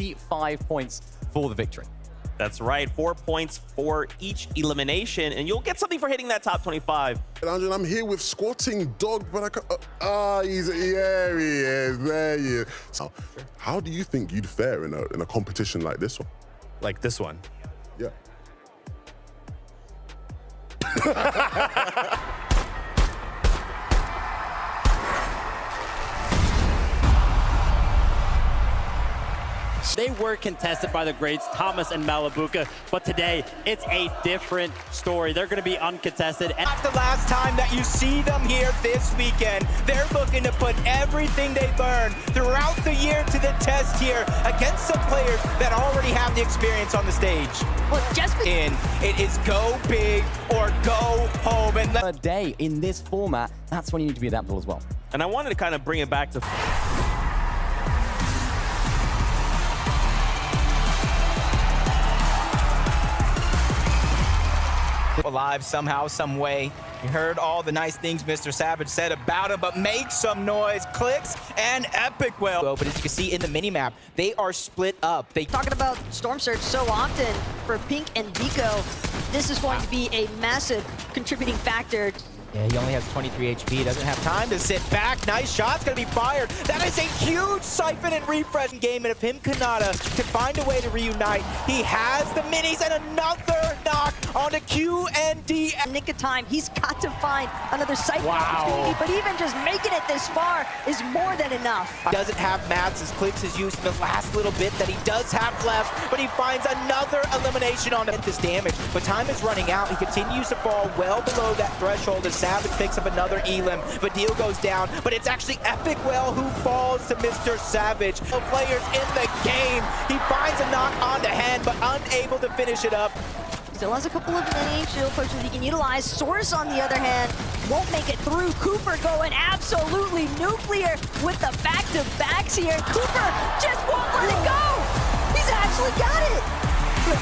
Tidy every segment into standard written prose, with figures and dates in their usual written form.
5 points for the victory. That's right, 4 points for each elimination, and you'll get something for hitting that top 25. Andrew, I'm here with Squatting Dog, but I can't, here he is, there he is. So, how do you think you'd fare in a competition like this one? Like this one? Yeah. They were contested by the greats Thomas and Malabuka, but today it's a different story. They're going to be uncontested. Not the last time that you see them here this weekend. They're looking to put everything they've learned throughout the year to the test here against some players that already have the experience on the stage. Well, just it is go big or go home. And A day in this format, that's when you need to be adaptable as well. And I wanted to kind of bring it back to alive somehow, some way. You heard all the nice things Mr. Savage said about him, but make some noise. Clicks and Epic Well. But as you can see in the minimap, they are split up. talking about Storm Surge so often for Pink and Vico, this is going to be a massive contributing factor. Yeah, he only has 23 HP, doesn't have time to sit back. Nice shot's gonna be fired. That is a huge siphon and refresh game, and if him Kanata can find a way to reunite, he has the minis and another knock onto QND. Nick of time, he's got to find another siphon opportunity, but even just making it this far is more than enough. He doesn't have mats, his clicks is used in the last little bit that he does have left, but he finds another elimination on this damage. But time is running out, he continues to fall well below that threshold as Savage picks up another elim. Vadil goes down, but it's actually Epic Well who falls to Mr. Savage. No players in the game. He finds a knock onto hand, but unable to finish it up. Still has a couple of mini shield pushes he can utilize. Source, on the other hand, won't make it through. Cooper going absolutely nuclear with the back-to-backs here. Cooper just won't let it go. He's actually got it.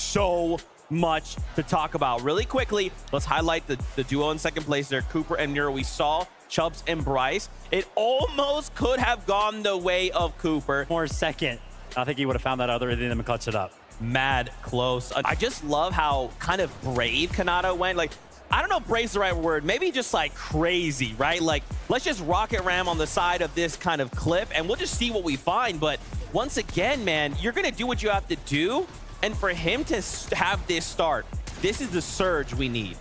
so much to talk about. Really quickly, let's highlight the duo in second place there, Cooper and Nero. We saw Chubbs and Bryce. It almost could have gone the way of Cooper. More second. I think he would have found that other rhythm and clutched it up. Mad close. I just love how kind of brave Kanata went. Like, I don't know if brave's the right word. Maybe just like crazy, right? Like, let's just rocket ram on the side of this kind of cliff and we'll just see what we find. But once again, man, you're going to do what you have to do. And for him to have this start, this is the surge we need.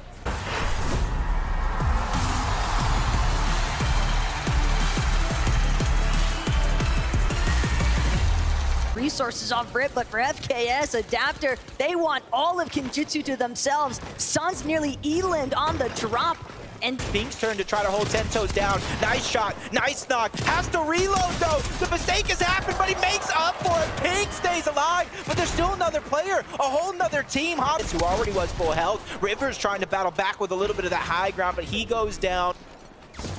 Resources off Brit, but for FKS, Adapter, they want all of Kenjutsu to themselves. Sun's nearly Eland on the drop. And Pink's turn to try to hold 10 toes down. Nice shot, nice knock. Has to reload though. The mistake has happened, but he makes up for it. Pink stays alive, but there's still another player, a whole nother team. Hobbs, who already was full health. Rivers trying to battle back with a little bit of that high ground, but he goes down.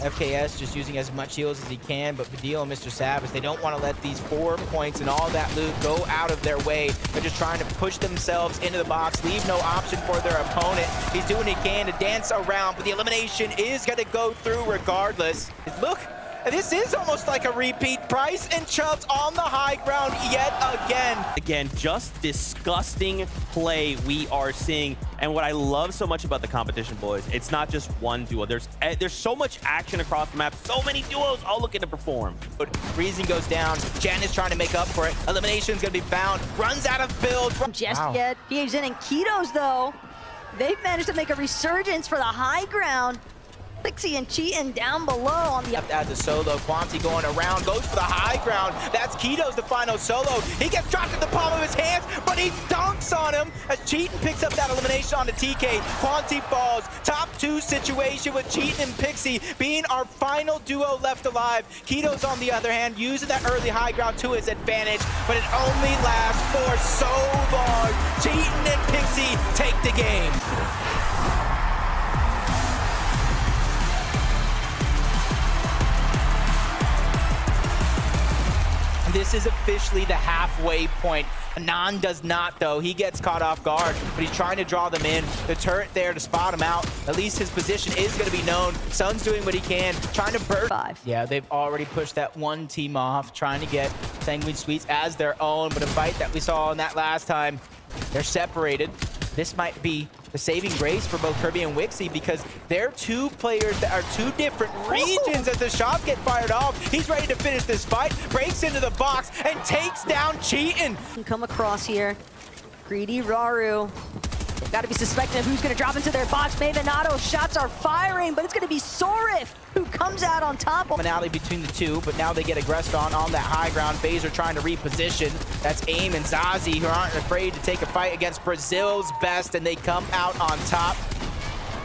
FKS just using as much heals as he can, but Vadil and Mr. Savage, they don't want to let these 4 points and all that loot go out of their way. They're just trying to push themselves into the box, leave no option for their opponent. He's doing what he can to dance around, but the elimination is going to go through regardless. Look, this is almost like a repeat. Bryce and Chubbs on the high ground yet again. Again, just disgusting play we are seeing. And what I love so much about the competition, boys, it's not just one duo. There's so much action across the map. So many duos all looking to perform. But Freezing goes down. Jan is trying to make up for it. Elimination's going to be found. Runs out of build. just yet, PH in and Ketos, though, they've managed to make a resurgence for the high ground. Pixie and Cheatin down below on the as a solo. Quanti going around, goes for the high ground. That's Keto's the final solo. He gets dropped in the palm of his hands, but he dunks on him as Cheatin picks up that elimination on the TK. Quanti falls. Top 2 situation with Cheatin and Pixie being our final duo left alive. Keto's on the other hand using that early high ground to his advantage, but it only lasts for so long. Cheatin and Pixie take the game. this is officially the halfway point. Anan does not, though. He gets caught off guard, but he's trying to draw them in. The turret there to spot him out. At least his position is going to be known. Sun's doing what he can, trying to burn. 5. Yeah, they've already pushed that one team off, trying to get Sanguine Sweets as their own, but a fight that we saw on that last time, they're separated. This might be the saving grace for both Kirby and Wixie because they're two players that are two different regions as the shots get fired off. He's ready to finish this fight, breaks into the box, and takes down Cheatin'. Can come across here. Greedy Raru. They've got to be suspecting of who's going to drop into their box. Mavenado shots are firing, but it's going to be Sorif who comes out on top. Commonality between the two, but now they get aggressed on that high ground. Phaser trying to reposition. That's Aim and Zazie who aren't afraid to take a fight against Brazil's best, and they come out on top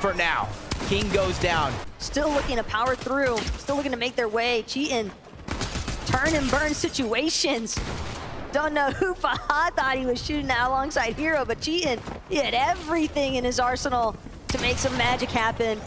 for now. King goes down. Still looking to power through. Still looking to make their way. Cheatin'. Turn and burn situations. Don't know who Fahad thought he was shooting at alongside Hero, but Cheatin', he had everything in his arsenal to make some magic happen.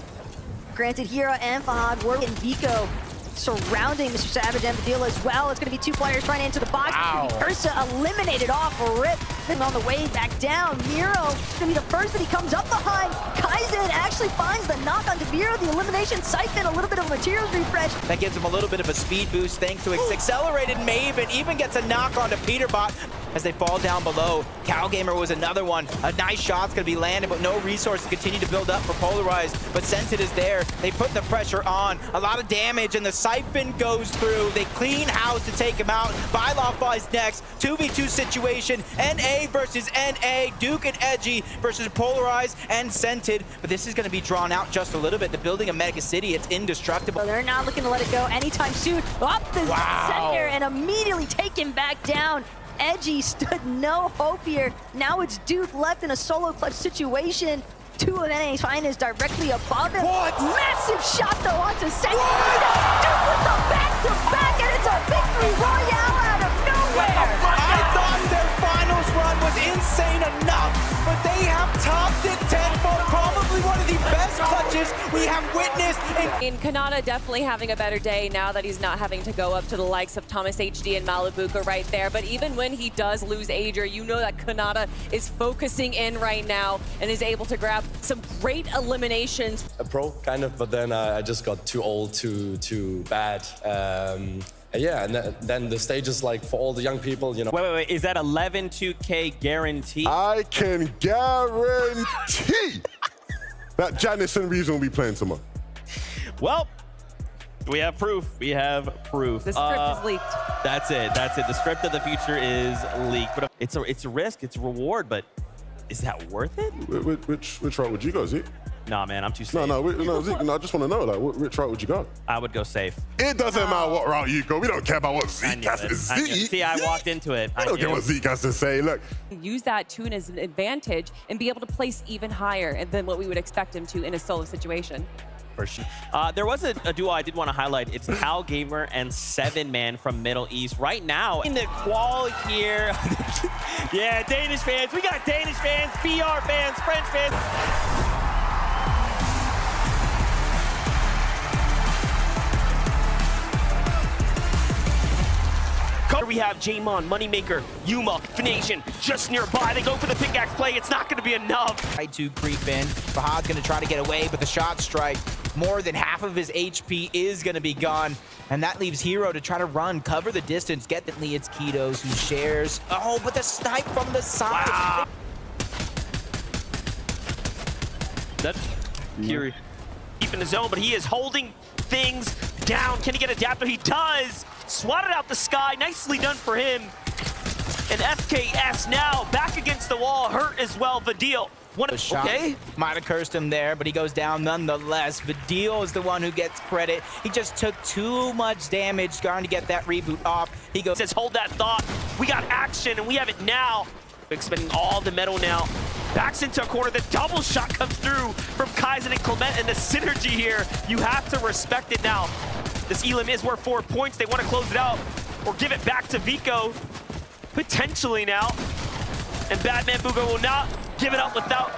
Granted, Hero and Fahad were in Vico surrounding Mr. Savage and Badilla as well. It's going to be two players trying to enter the box. Wow. Ursa eliminated off rip. Then on the way back down, Hero is going to be the first that he comes up behind. Kaizen actually finds the knock on Deviro. The elimination siphon, a little bit of a materials refresh. That gives him a little bit of a speed boost thanks to its accelerated Maven. Even gets a knock onto Peterbot as they fall down below. Calgamer was another one. A nice shot's going to be landed, but no resources continue to build up for Polarized. But Scented is there. They put the pressure on. A lot of damage, and the siphon goes through. They clean house to take him out. Bylov flies next. 2v2 situation. NA versus NA. Duke and Edgy versus Polarized and Scented. But this is going to be drawn out just a little bit. The building of Mega City, it's indestructible. They're not looking to let it go anytime soon. Up the center and immediately taken back down. Edgy stood no hope here. Now it's Duke left in a solo clutch situation. Two of NA's finest directly above him. What? Massive shot though onto Scented. Duke with the back-to-back, and it's a victory royale out of nowhere. I thought their finals run was insane enough, but they have topped it tenfold. Probably one of the best clutches we have witnessed. And Kanata definitely having a better day now that he's not having to go up to the likes of Thomas HD and Malibuka right there. But even when he does lose Ager, you know that Kanata is focusing in right now and is able to grab some great eliminations. A pro, kind of, but then I just got too old, too bad. Yeah, and then the stage is like for all the young people, you know. Wait. Is that 11 2K guarantee? I can guarantee that Janice and Reason will be playing tomorrow. Well, we have proof. We have proof. The script is leaked. That's it. The script of the future is leaked. But it's a risk. It's a reward. But is that worth it? Which route would you go, Zeke? Nah, man, I'm too safe. No, Zeke, no, I just want to know, like, which route would you go? I would go safe. It doesn't matter what route you go. We don't care about what Zeke has to say. See, I walked into it. I don't care what Zeke has to say. Look. Use that tune as an advantage and be able to place even higher than what we would expect him to in a solo situation. For sure. There was a duo I did want to highlight. It's Cal Gamer and 7man from Middle East. Right now, in the qual here. Yeah, Danish fans. We got Danish fans, BR fans, French fans. We have Jamon, Moneymaker, Yuma, Fination just nearby. They go for the pickaxe play. It's not going to be enough. Try to creep in. Fahad's going to try to get away, but the shot strike, more than half of his HP is going to be gone. And that leaves Hero to try to run, cover the distance. Get the It's Kitos who shares. Oh, but the snipe from the side. Wow. That's Kiri. Deep in the zone, but he is holding things down. Can he get adapter? He does. Swatted out the sky. Nicely done for him. And FKS now back against the wall. Hurt as well. Vadil. Okay. Might have cursed him there, but he goes down nonetheless. Vadil is the one who gets credit. He just took too much damage trying to get that reboot off. He goes, says, hold that thought. We got action, and we have it now. Expending all the metal now. Backs into a corner. The double shot comes through from Kaizen and Clement, and the synergy here, you have to respect it now. This Elim is worth 4 points. They want to close it out or give it back to Vico, potentially now. And Batman Bugo will not give it up without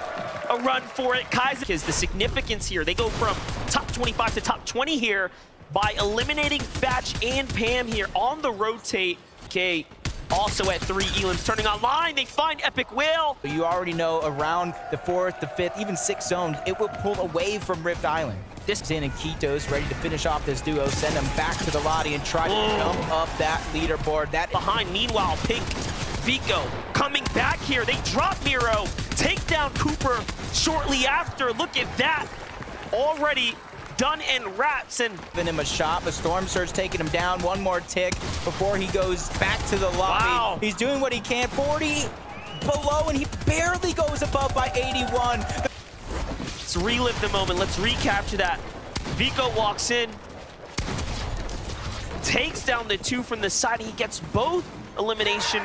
a run for it. Kaizen is the significance here. They go from top 25 to top 20 here by eliminating Batch and Pam here on the rotate. MK also at 3. Elam's turning online. They find Epic Whale. You already know around the 4th, the 5th, even 6th zones, it will pull away from Rift Island. This is in and Keto's ready to finish off this duo, send them back to the lobby and try to jump up that leaderboard. That behind, meanwhile, Pink, Vico coming back here. They drop Miro, take down Cooper shortly after. Look at that. Already done in wraps and giving him a shot, but Storm Surge taking him down. One more tick before he goes back to the lobby. Wow. He's doing what he can. 40 below, and he barely goes above by 81. let's relive the moment. Let's recapture that. Vico walks in, takes down the 2 from the side. He gets both elimination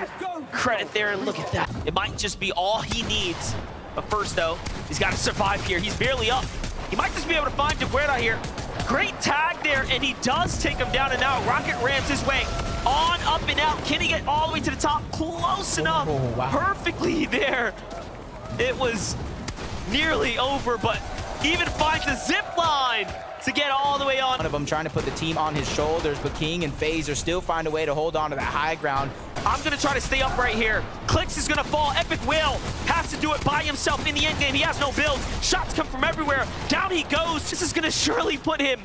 credit there, and look at that. It might just be all he needs. But first, though, he's got to survive here. He's barely up. He might just be able to find DeGuerra here. Great tag there, and he does take him down, and now Rocket rams his way on, up and out. Can he get all the way to the top? Close enough. Wow. Perfectly there. It was nearly over, but even finds a zip line to get all the way on. One of them trying to put the team on his shoulders, but King and FaZe are still find a way to hold on to that high ground. I'm gonna try to stay up right here. Clicks is gonna fall. Epic Whale has to do it by himself in the end game. He has no build. Shots come from everywhere. Down he goes. This is gonna surely put him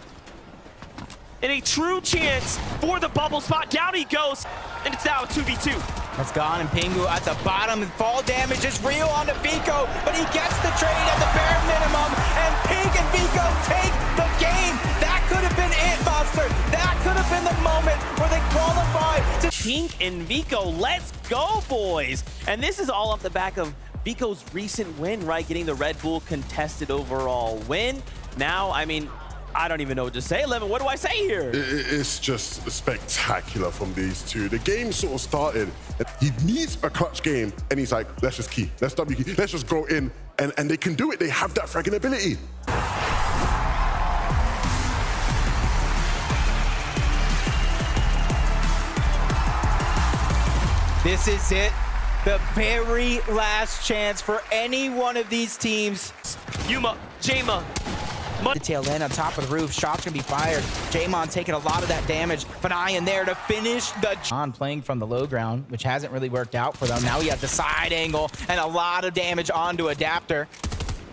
in a true chance for the bubble spot. Down he goes, and it's now a 2v2. That's gone, and Pingu at the bottom. Fall damage is real onto Vico, but he gets the trade at the bare minimum, and Pink and Vico take the game. That could have been it, Monster. That could have been the moment where they qualified to Pink and Vico, let's go, boys. And this is all off the back of Vico's recent win, right? Getting the Red Bull contested overall win. Now, I mean, I don't even know what to say. 11, what do I say here? It's just spectacular from these two. The game sort of started. He needs a clutch game, and he's like, let's just key. Let's W key. Let's just go in. And they can do it. They have that fragging ability. This is it. The very last chance for any one of these teams. Yuma, Jama. The tail end on top of the roof. Shots gonna be fired. Jamon taking a lot of that damage. Fanayan there to finish the John playing from the low ground, which hasn't really worked out for them. Now he has the side angle and a lot of damage onto Adapter.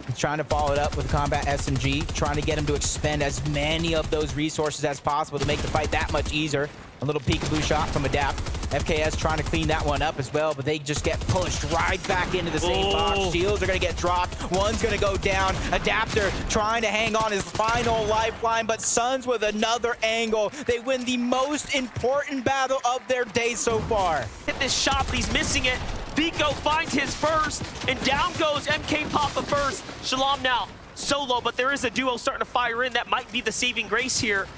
He's trying to follow it up with Combat SMG, trying to get him to expend as many of those resources as possible to make the fight that much easier. A little peekaboo shot from Adapt. FKS trying to clean that one up as well, but they just get pushed right back into the same box. Shields are going to get dropped. One's going to go down. Adapter trying to hang on his final lifeline, but Suns with another angle. They win the most important battle of their day so far. Hit this shot, but he's missing it. Vico finds his first, and down goes MK Papa first. Shalom now solo, but there is a duo starting to fire in. That might be the saving grace here,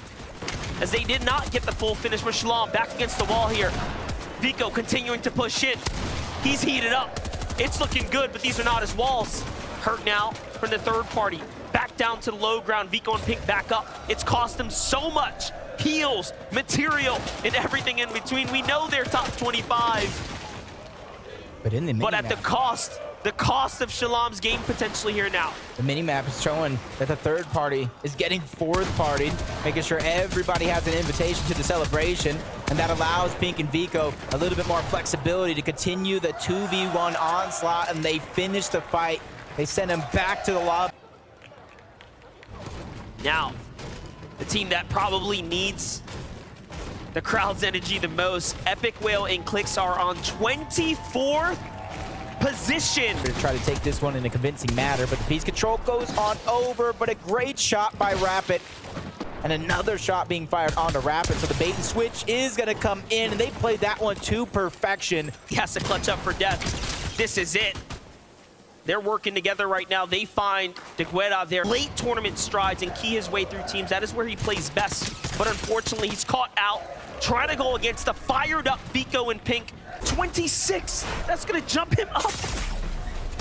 as they did not get the full finish with Shalom back against the wall here. Vico continuing to push in. He's heated up. It's looking good, but these are not his walls. Hurt now from the third party. Back down to the low ground. Vico and Pink back up. It's cost them so much. Heals, material, and everything in between. We know they're top 25. But in the But at the cost of Shalom's game potentially here now. The minimap is showing that the third party is getting fourth partied, making sure everybody has an invitation to the celebration, and that allows Pink and Vico a little bit more flexibility to continue the 2v1 onslaught, and they finish the fight. They send him back to the lobby. Now, the team that probably needs the crowd's energy the most, Epic Whale and Clicks are on 24th position. To try to take this one in a convincing manner, but the piece control goes on over, but a great shot by Rapid. And another shot being fired onto Rapid, so the bait and switch is gonna come in, and they played that one to perfection. He has to clutch up for death. This is it. They're working together right now. They find DeGuerra there. Late tournament strides and key his way through teams. That is where he plays best. But unfortunately, he's caught out, trying to go against the fired up Vico and Pink. 26, that's gonna jump him up.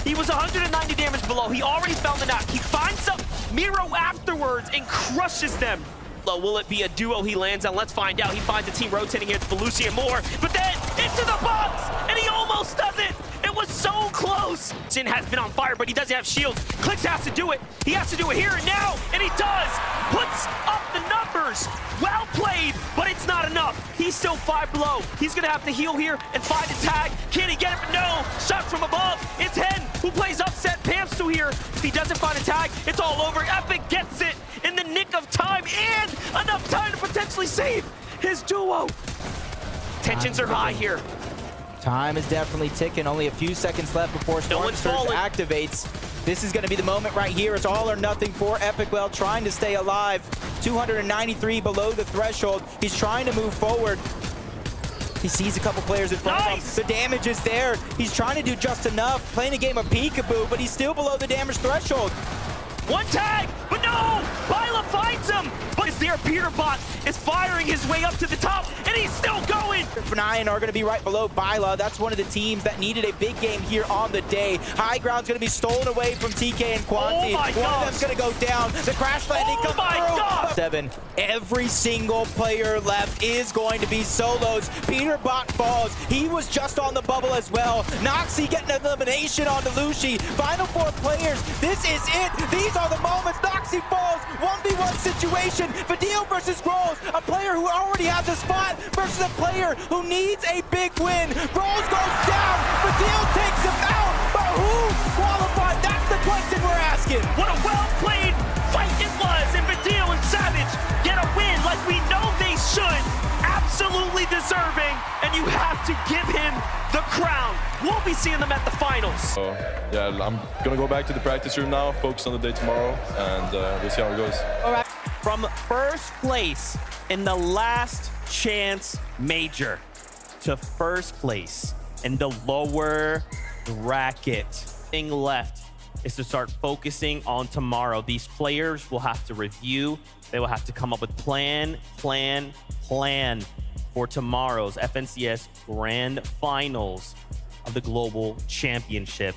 He was 190 damage below. He already found the knock. He finds up Miro afterwards and crushes them. Will it be a duo he lands on? Let's find out. He finds a team rotating here. It's Belushi and more, but then into the box, and he almost does it. It was so close. Sin has been on fire, but he doesn't have shields. Clicks has to do it. He has to do it here and now, and he does. Puts up the the numbers. Well played, but it's not enough. He's still 5 below. He's gonna have to heal here and find a tag. Can he get it? But no. Shot from above. It's Hen who plays upset. Pam's still here. If he doesn't find a tag, it's all over. Epic gets it in the nick of time and enough time to potentially save his duo. Tensions are high here. Time is definitely ticking. Only a few seconds left before Storm one's Surge falling. activates. This is going to be the moment right here. It's all or nothing for Epic Well, trying to stay alive. 293 below the threshold. He's trying to move forward. He sees a couple players in front of him. The damage is there. He's trying to do just enough. Playing a game of peekaboo, but he's still below the damage threshold. One tag, but no! Byla finds him! But is there? Peterbot is firing his way up to the top, and he's still going! Fnayan are going to be right below Byla. That's one of the teams that needed a big game here on the day. High ground's going to be stolen away from TK and Quanti. Oh my one gosh. of them's going to go down. The crash landing Oh comes my through. gosh. 7. Every single player left is going to be solos. Peterbot falls. He was just on the bubble as well. Noxy getting an elimination onto Lushi. Final 4 players. This is it. These are the moments. Noxy falls. 1v1 situation. Vidil versus Grols. A player who already has a spot versus a player who needs a big win. Grols goes down. Vidil takes him out. But who qualified? That's the question we're asking. What a well-played fight it was, and Vidil and Savage get a win like we know they should. Absolutely deserving, and you have to give him the crown. We'll be seeing them at the finals. So, yeah, I'm gonna go back to the practice room now, focus on the day tomorrow, and we'll see how it goes. All right. From first place in the last chance major to first place in the lower bracket. Thing left is to start focusing on tomorrow. These players will have to review. They will have to come up with plan for tomorrow's FNCS Grand Finals of the Global Championships.